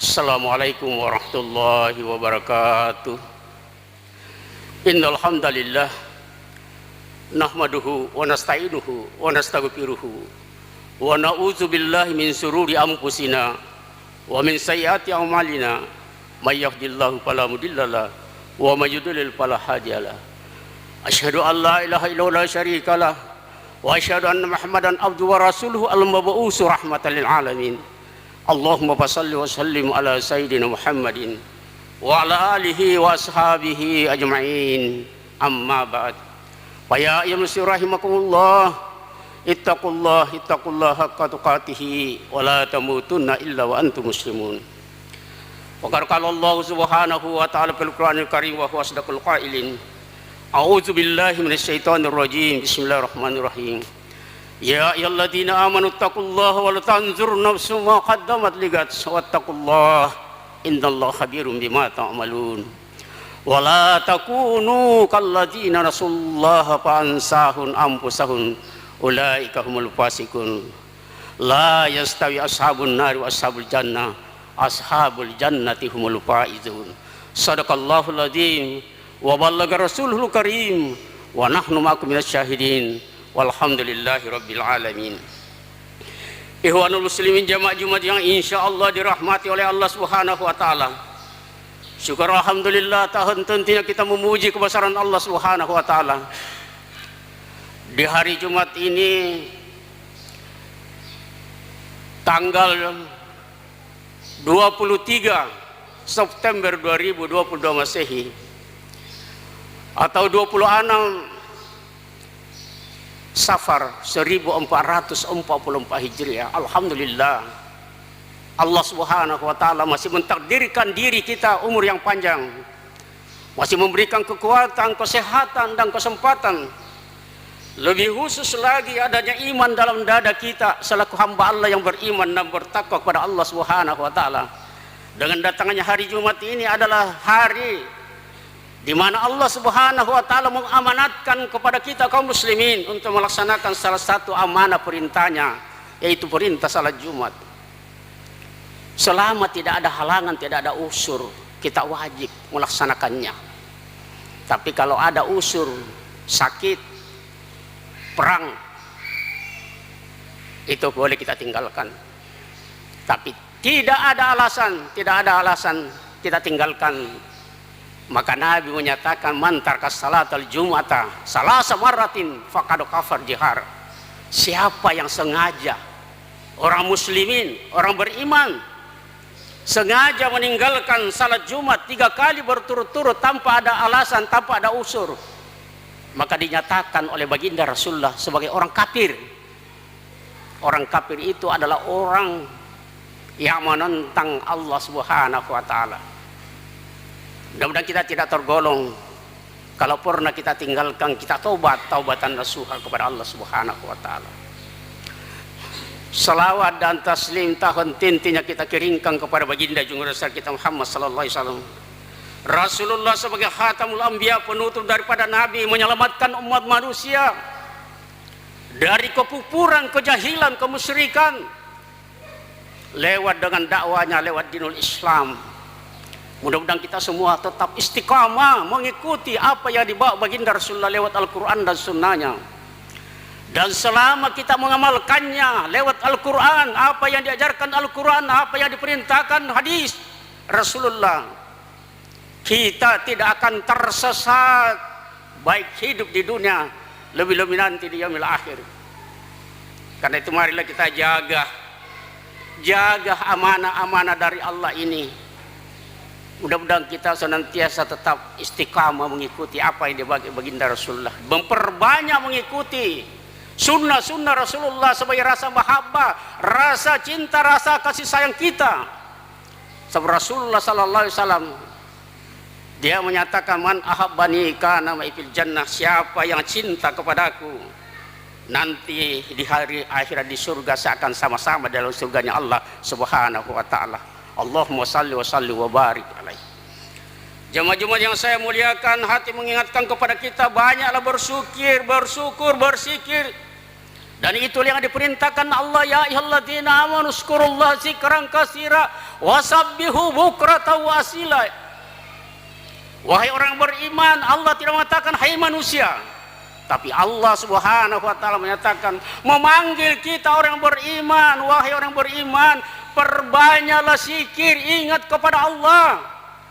Assalamualaikum warahmatullahi wabarakatuh. Innal hamdalillah nahmaduhu wa nasta'inuhu wa nastaghfiruhu wa na'udzu billahi min shururi anfusina wa min sayyiati a'malina may yahdihillahu fala mudhillalah wa may yudlil fala hadiyalah. Asyhadu an la ilaha illallah la syarikalah wa asyhadu anna Muhammadan abduhu wa rasuluhu al-mab'uts rahmatan lil alamin. Allahumma shalli wa sallim ala sayyidina Muhammadin wa ala alihi wa ashabihi ajma'in. Amma ba'd. Fa ya ayyuhal muslimun rahimakumullah, ittaqullaha haqqa tuqatih wa la tamutunna illa wa antum muslimun. Wa qala Allah subhanahu wa ta'ala fil Qur'anil Karim wa huwa asdaqul qailin. A'udzu billahi minasyaitonir rajim. Bismillahirrahmanirrahim. Ya ayyuhalladzina amanu taqullaha wa la tanzur nafsum ma qaddamat ligad wattaqullaha innallaha khabirum bima ta'malun. Wa la takunu kalladzina nasullaha fa ansahum anfusahum ulaika humul fasiqun. La yastawi ashabun nari wa ashabul jannah, ashabul jannati humul faizun. Shadaqallahul adzim wa ballagha rasulul karim wa nahnu ma'akum minasyahidin. Walhamdulillahi rabbil alamin. Ikhwanul muslimin jamaah Jumat yang insyaallah dirahmati oleh Allah Subhanahu wa taala. Syukur alhamdulillah, tahun tentunya kita memuji kebesaran Allah Subhanahu wa taala. Di hari Jumat ini tanggal 23 September 2022 Masehi atau 26 Safar 1444 Hijriah. Alhamdulillah, Allah Subhanahu wa taala masih mentakdirkan diri kita umur yang panjang, masih memberikan kekuatan, kesehatan dan kesempatan. Lebih khusus lagi adanya iman dalam dada kita selaku hamba Allah yang beriman dan bertakwa kepada Allah Subhanahu wa taala. Dengan datangnya hari Jumat ini adalah hari di mana Allah Subhanahu wa taala mengamanatkan kepada kita kaum muslimin untuk melaksanakan salah satu amanah perintahnya, yaitu perintah salat Jumat. Selama tidak ada halangan, tidak ada usur, kita wajib melaksanakannya. Tapi kalau ada usur, sakit, perang, itu boleh kita tinggalkan. Tapi tidak ada alasan kita tinggalkan. Maka Nabi menyatakan man taraka salatal jum'ata salasa marratin faqad kafar jihar. Siapa yang sengaja, orang muslimin, orang beriman, sengaja meninggalkan salat Jumat 3 kali berturut-turut tanpa ada alasan, tanpa ada usur, maka dinyatakan oleh baginda Rasulullah sebagai orang kafir. Orang kafir itu adalah orang yang menentang Allah Subhanahu wa taala. Mudah-mudahan kita tidak tergolong. Kalau pernah kita tinggalkan, kita taubatan nasuha kepada Allah Subhanahu wa taala. Salawat dan taslim tahun tintinya kita kirimkan kepada baginda junjungan besar kita Muhammad sallallahu alaihi wasallam. Rasulullah sebagai khatamul anbiya, penutup daripada nabi, menyelamatkan umat manusia dari kekufuran, kejahilan, kemusyrikan lewat dengan dakwanya, lewat dinul Islam. Mudah-mudahan kita semua tetap istiqamah mengikuti apa yang dibawa baginda Rasulullah lewat Al-Quran dan sunnahnya. Dan selama kita mengamalkannya lewat Al-Quran, apa yang diajarkan Al-Quran, apa yang diperintahkan hadis Rasulullah, kita tidak akan tersesat, baik hidup di dunia, lebih-lebih nanti di yaumil akhir. Karena itu marilah kita jaga amanah-amanah dari Allah ini. Mudah-mudahan kita senantiasa tetap istiqamah mengikuti apa yang dibagi baginda Rasulullah, memperbanyak mengikuti sunnah-sunnah Rasulullah sebagai rasa mahabbah, rasa cinta, rasa kasih sayang kita. Sebab Rasulullah sallallahu alaihi wasallam dia menyatakan man ahabbani kana ma'i fil jannah, siapa yang cinta kepadaku nanti di hari akhirat di surga seakan sama-sama dalam surganya Allah Subhanahu wa taala. Allahumma salli wa salli wa barik alaihi. Jemaah-jemaah yang saya muliakan, hati mengingatkan kepada kita banyaklah bersyukur, berzikir Dan itu yang diperintahkan Allah, ya ayyuhalladzina amanu zkurullaha dzikran katsira wasabbihu bukratan wa asila. Wahai orang beriman, Allah tidak mengatakan hai manusia, tapi Allah Subhanahu wa taala menyatakan, memanggil kita orang beriman, wahai orang beriman, perbanyaklah zikir, ingat kepada Allah.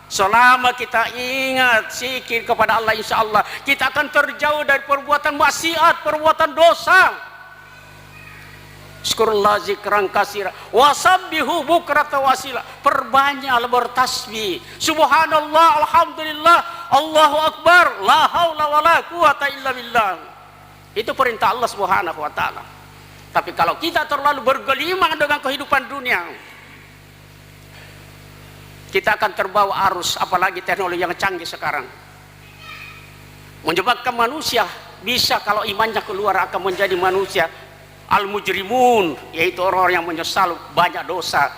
Selama kita ingat zikir kepada Allah, insya Allah kita akan terjauh dari perbuatan maksiat, perbuatan dosa. Zkurullah zikran kasira wasabbihu bukrata wasila, perbanyaklah bertasbih, subhanallah, alhamdulillah, Allahu akbar, la haula wala quwata illa billah. Itu perintah Allah Subhanahu wa taala. Tapi kalau kita terlalu bergelimang dengan kehidupan dunia, kita akan terbawa arus, apalagi teknologi yang canggih sekarang menyebabkan manusia bisa, kalau imannya keluar, akan menjadi manusia al-mujrimun, yaitu orang-orang yang menyesal banyak dosa,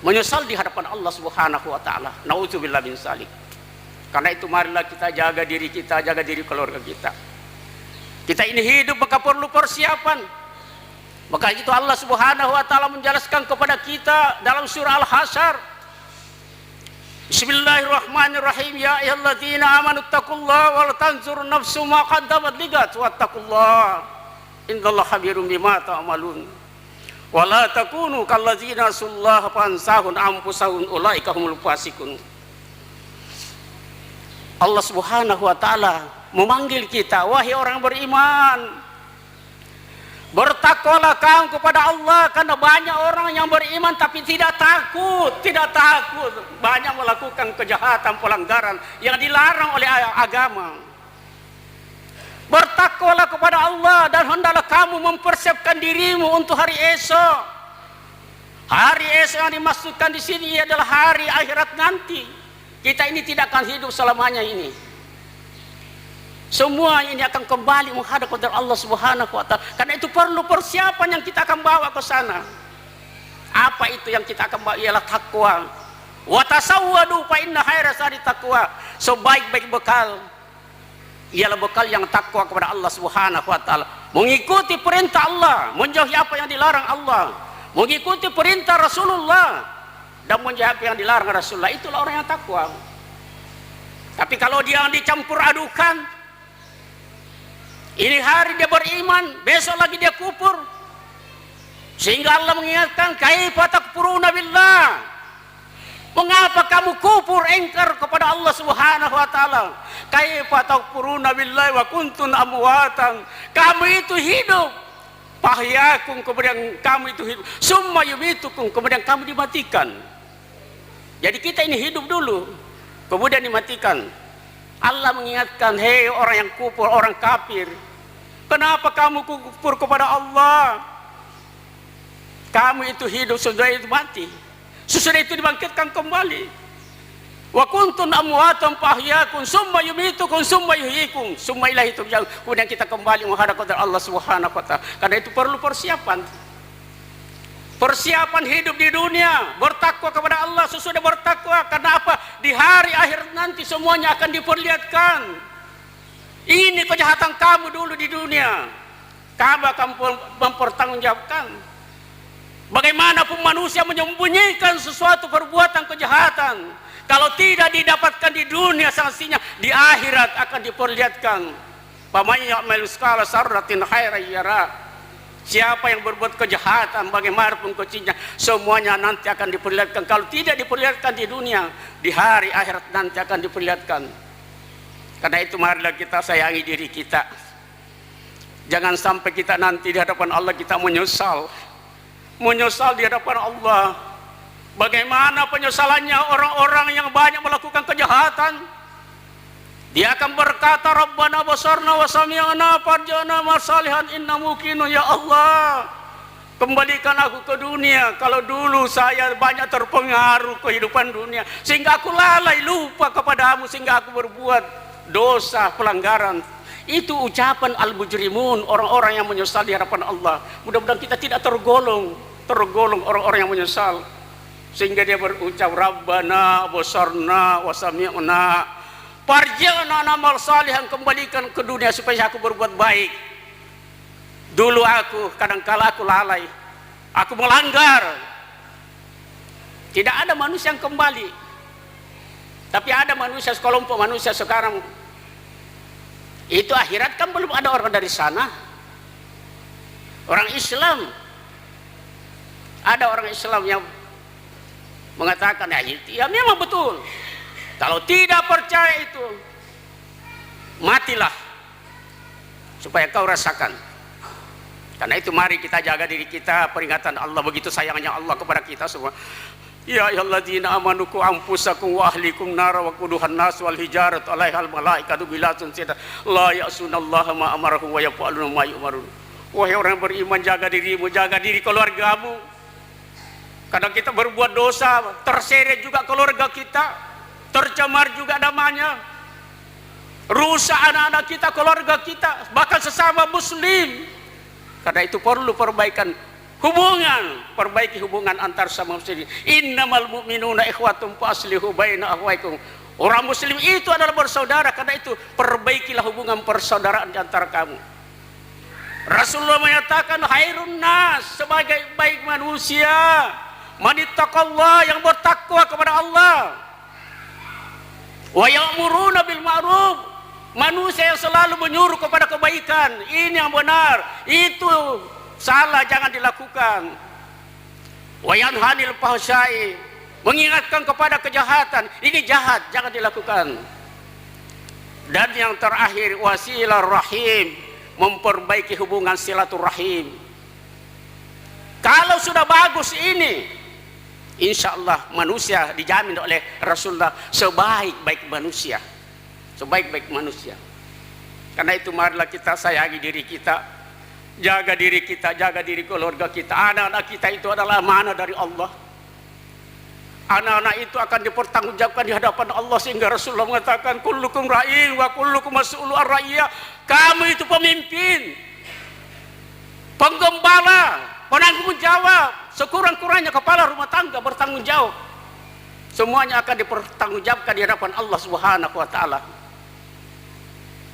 menyesal di hadapan Allah Subhanahu wa taala. Nauzubillah min dzalik. Karena itu marilah kita jaga diri kita, jaga diri keluarga kita. Kita ini hidup maka perlu persiapan. Maka itu Allah Subhanahu wa taala menjelaskan kepada kita dalam surah Al-Hasyr. Bismillahirrahmanirrahim. Ya ayyuhalladzina amanu taqullaha wal tanzur nafsum ma qaddamat ligat wattaqullaha innallaha khabirum bima ta'malun wa la takunu kalladzina sullaha fansahum anfusahum ulaika humul fasiqun. Allah Subhanahu wa taala memanggil kita, wahai orang beriman, bertakwalah kamu kepada Allah, karena banyak orang yang beriman tapi tidak takut, banyak melakukan kejahatan, pelanggaran yang dilarang oleh agama. Bertakwalah kepada Allah dan hendaklah kamu mempersiapkan dirimu untuk hari esok. Hari esok yang dimaksudkan di sini adalah hari akhirat nanti. Kita ini tidak akan hidup selamanya ini. Semua ini akan kembali menghadap kepada Allah Subhanahu wa taala. Karena itu perlu persiapan yang kita akan bawa ke sana. Apa itu yang kita akan bawa? Ialah takwa. Wa tasawwadu fa inna khairaz zadi taqwa. Sebaik-baik bekal ialah bekal yang takwa kepada Allah Subhanahu wa taala, mengikuti perintah Allah, menjauhi apa yang dilarang Allah, mengikuti perintah Rasulullah dan menjauhi apa yang dilarang Rasulullah. Itulah orang yang takwa. Tapi kalau dia dicampur adukan, ini hari dia beriman, besok lagi dia kufur, sehingga Allah mengingatkan, kaifa takfuruna billah, mengapa kamu kufur, engkar kepada Allah Subhanahu wa taala? Kaifa takfuruna billahi wa kuntum amwatan, kamu itu hidup, fahyakum, kemudian kamu itu hidup, summa yumitukum, kemudian kamu dimatikan. Jadi kita ini hidup dulu, kemudian dimatikan. Allah mengingatkan, hei orang yang kufur, orang kafir, kenapa kamu kufur kepada Allah? Kamu itu hidup, sudah itu mati, sesudah itu dibangkitkan kembali. Wa kuntum amwatan fahyakum summa yumitukum summa yuhyikum summa ilaihi turja'un. Kemudian kita kembali menghadap kepada Allah Subhanahu wa taala. Karena itu perlu persiapan. Persiapan hidup di dunia, bertakwa kepada Allah, sesudah bertakwa. Karena apa? Di hari akhir nanti semuanya akan diperlihatkan. Ini kejahatan kamu dulu di dunia, kamu akan mempertanggungjawabkan. Bagaimanapun manusia menyembunyikan sesuatu perbuatan kejahatan, kalau tidak didapatkan di dunia, sanksinya di akhirat akan diperlihatkan. Faman ya'mal mithqala dzarratin khairan yara. Siapa yang berbuat kejahatan, bagaimanapun kecilnya, semuanya nanti akan diperlihatkan. Kalau tidak diperlihatkan di dunia, di hari akhirat nanti akan diperlihatkan. Karena itu marilah kita sayangi diri kita. Jangan sampai kita nanti di hadapan Allah kita menyesal di hadapan Allah. Bagaimana penyesalannya orang-orang yang banyak melakukan kejahatan? Dia akan berkata, Rabbana basarna wa sami'na farjana masalihan inna mukinu, ya Allah, kembalikan aku ke dunia. Kalau dulu saya banyak terpengaruh kehidupan dunia, sehingga aku lalai, lupa kepadamu, sehingga aku berbuat dosa, pelanggaran. Itu ucapan al-mujrimun, orang-orang yang menyesal di hadapan Allah. Mudah-mudahan kita tidak tergolong orang-orang yang menyesal, sehingga dia berucap, Rabbana basarna wa sami'na farji'na na'mal salihan, kembalikan ke dunia supaya aku berbuat baik. Dulu aku kadangkala aku lalai, aku melanggar. Tidak ada manusia yang kembali, tapi ada manusia, sekelompok manusia sekarang. Itu akhirat kan belum ada orang dari sana. Orang Islam, ada orang Islam yang mengatakan ya memang betul. Kalau tidak percaya itu, matilah supaya kau rasakan. Karena itu mari kita jaga diri kita, peringatan Allah, begitu sayangnya Allah kepada kita semua. Ya ayyuhalladzina amanu qu anfusakum wa ahlikum nara wa quduhan nas wal hijaratu 'alaihal malaikatu bilatun syada la ya'sunallaha ma amarahum wa yaf'aluna ma yu'marun. Wahai orang beriman, jaga dirimu, jaga diri keluargamu. Kadang kita berbuat dosa, terseret juga keluarga kita, tercemar juga namanya, rusak anak-anak kita, keluarga kita, bahkan sesama muslim. Karena itu perlu perbaikan hubungan, perbaiki hubungan antar sama muslim. Innamal mu'minuna ikhwatum faslihu baina akhwaikum. Orang muslim itu adalah bersaudara, karena itu perbaikilah hubungan persaudaraan di antara kamu. Rasulullah menyatakan khairun nas, sebagai baik manusia manittaqallah, yang bertakwa kepada Allah, wa ya'muruna bil ma'ruf, manusia yang selalu menyuruh kepada kebaikan. Ini yang benar, itu salah jangan dilakukan. Wa yanhanil fahsya'i, mengingatkan kepada kejahatan, ini jahat jangan dilakukan. Dan yang terakhir wasilah rahim, memperbaiki hubungan silaturahim. Kalau sudah bagus ini, insya Allah manusia dijamin oleh Rasulullah sebaik-baik manusia, sebaik-baik manusia. Karena itu marilah kita sayangi diri kita, jaga diri kita, jaga diri keluarga kita. Anak-anak kita itu adalah amanah dari Allah. Anak-anak itu akan dipertanggungjawabkan di hadapan Allah, sehingga Rasulullah mengatakan kullukum ra'in wa kullukum mas'ulun ar-ra'iyah. Kamu itu pemimpin, penggembala, penanggung jawab. Sekurang-kurangnya kepala rumah tangga bertanggung jawab. Semuanya akan dipertanggungjawabkan di hadapan Allah Subhanahu wa taala.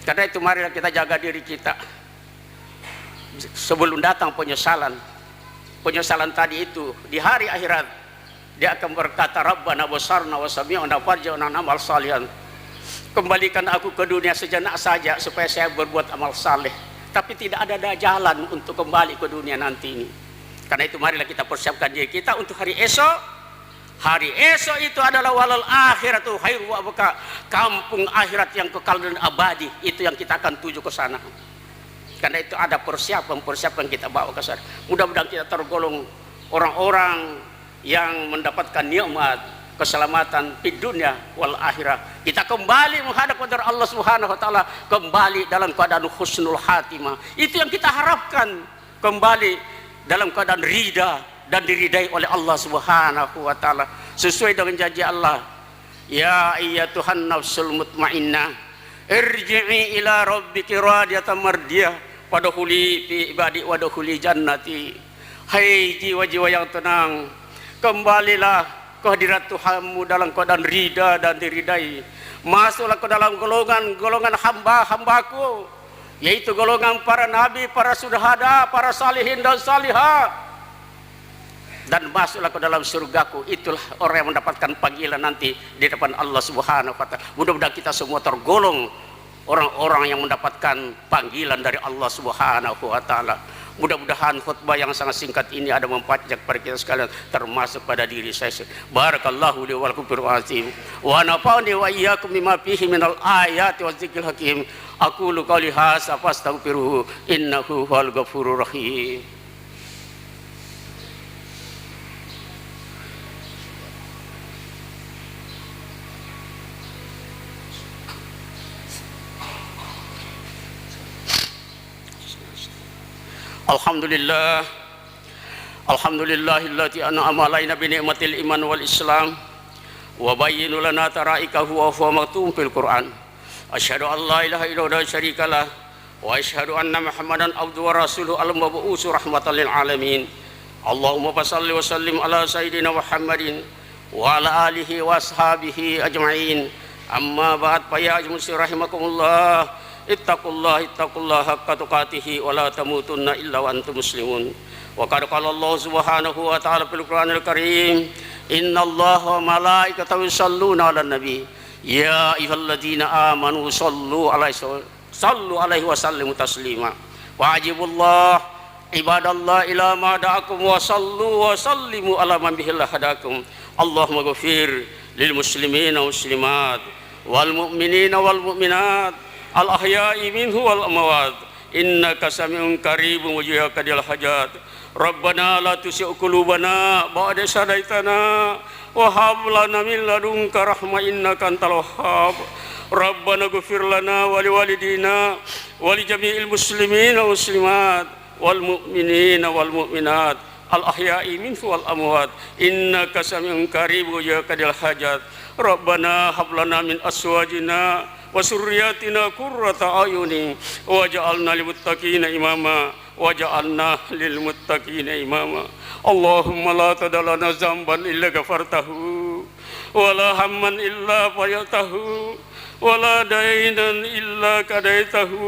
Karena itu marilah kita jaga diri kita sebelum datang penyesalan. Penyesalan tadi itu di hari akhirat dia akan berkata, Rabbana basarna wa sami'na farji'na amal salihan. Kembalikan aku ke dunia sejenak saja supaya saya berbuat amal saleh. Tapi tidak ada jalan untuk kembali ke dunia nanti ini. Karena itu marilah kita persiapkan diri kita untuk hari esok. Hari esok itu adalah walal akhiratu khairu wa abqa, kampung akhirat yang kekal dan abadi. Itu yang kita akan tuju ke sana. Karena itu ada persiapan kita bawa ke sana. Mudah-mudahan kita tergolong orang-orang yang mendapatkan nikmat keselamatan di dunia wal akhirah. Kita kembali menghadap kepada Allah Subhanahu wa taala, kembali dalam keadaan husnul khatimah. Itu yang kita harapkan, kembali dalam keadaan ridha dan diridai oleh Allah Subhanahu wa taala sesuai dengan janji Allah. Ya ayyatuhan nafsul mutmainnah irji'i ila rabbiki radiyatan mardiyah wadkhuli fi ibadi wadkhuli jannati. Hai jiwa-jiwa yang tenang, kembalilah ke hadirat Tuhanmu dalam keadaan ridha dan diridai. Masuklah ke dalam golongan hamba-hambaku, yaitu golongan para nabi, para syuhada, para salihin dan salihah. Dan masuklah ke dalam surgaku. Itulah orang yang mendapatkan panggilan nanti di depan Allah Subhanahu wa taala. Mudah-mudahan kita semua tergolong orang-orang yang mendapatkan panggilan dari Allah Subhanahu wa taala. Mudah-mudahan khutbah yang sangat singkat ini ada manfaat kepada kita sekalian, termasuk pada diri saya. Barakallahu li wa lakum fil azim wa nafa'ani wa iyyakum bima fihi minal ayati wa dzikril hakim. Aqulu qouli hadza fastaghfiruhu innahu huwal ghafurur rahim. Alhamdulillah, alhamdulillahilladzi an'ama alaina bi ni'matil iman wal islam wa bayyana lana taraikahu wa huwa maktub fil Qur'an. Asyhadu an la ilaha illallah la syarikalah wa asyhadu anna Muhammadan abduhu wa rasuluhu al-mab'uts rahmatan lil alamin. Allahumma shalli wa sallim ala sayyidina Muhammadin wa ala alihi wa ashabihi ajma'in. Amma ba'd, fa ya muslimin rahimakumullah. ittaqullaha haqqa tuqatih wa la tamutunna illa wa antum muslimun. Wa qad qala Allah subhanahu wa ta'ala fil Qur'anil Karim, innallaha wa malaikatahu yusholluna 'alan nabi ya ayyuhalladzina amanu sallu alaihi wa sallimu taslima. Wa ajibullah ibadallah ila ma da'akum wa sallu wa sallimu ala man bihillah hadakum. Allahumma ghafir lil muslimina wal muslimat wal mu'minina wal mu'minat al ahya'i minhu wal amwat innaka sami'un qaribun mujibul hajat. Rabbana la tuzigh qulubana ba'da idh hadaitana wa hab lana min ladunka rahmah innaka antal wahhab. Rabbana ighfir lana wa liwalidina wa li jami'il muslimina wal muslimat wal mu'minina wal mu'minat al ahya'i minhum wal amwat innaka sami'un qaribun mujibul hajat. Rabbana hab lana min azwajina wa surriyatina qurrata ayunin waj'alna lil muttaqina imama waj'alna lil muttaqina imama. Allahumma la tad'alna zamban illa ghafartahu wa la hamman illa fayatahu wa la dainan illa qadaitahu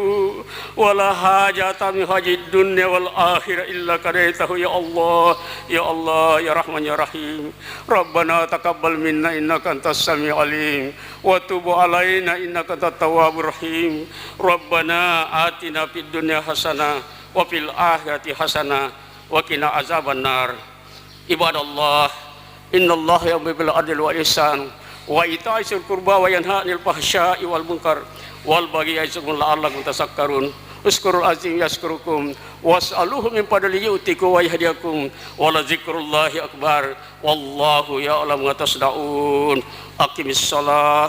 wa la hajatan min hajid dunya wal akhirah illa qadaitahu. Ya Allah, ya Allah, ya Rahman ya Rahim. Rabbana taqabbal minna innaka antas samiul alim wa tub alaina innaka antat tawwabur rahim. Rabbana atina fid dunya hasanah wa fil akhirati hasanah wa qina azaban nar. Ibadallah, innallaha ya'muru bil adli wal ihsan wa ita'i dzil qurba wa yanha 'anil fahsya'i wal munkar wal baghi ya'izukum la'allakum tadhakkarun. Uskurul azim yaskurukum was'aluhu min fadlihi yu'tikum wa yahdiyakum wa la dzikrullahi akbar wallahu ya'lamu ma tasna'un. Aqimis shalah.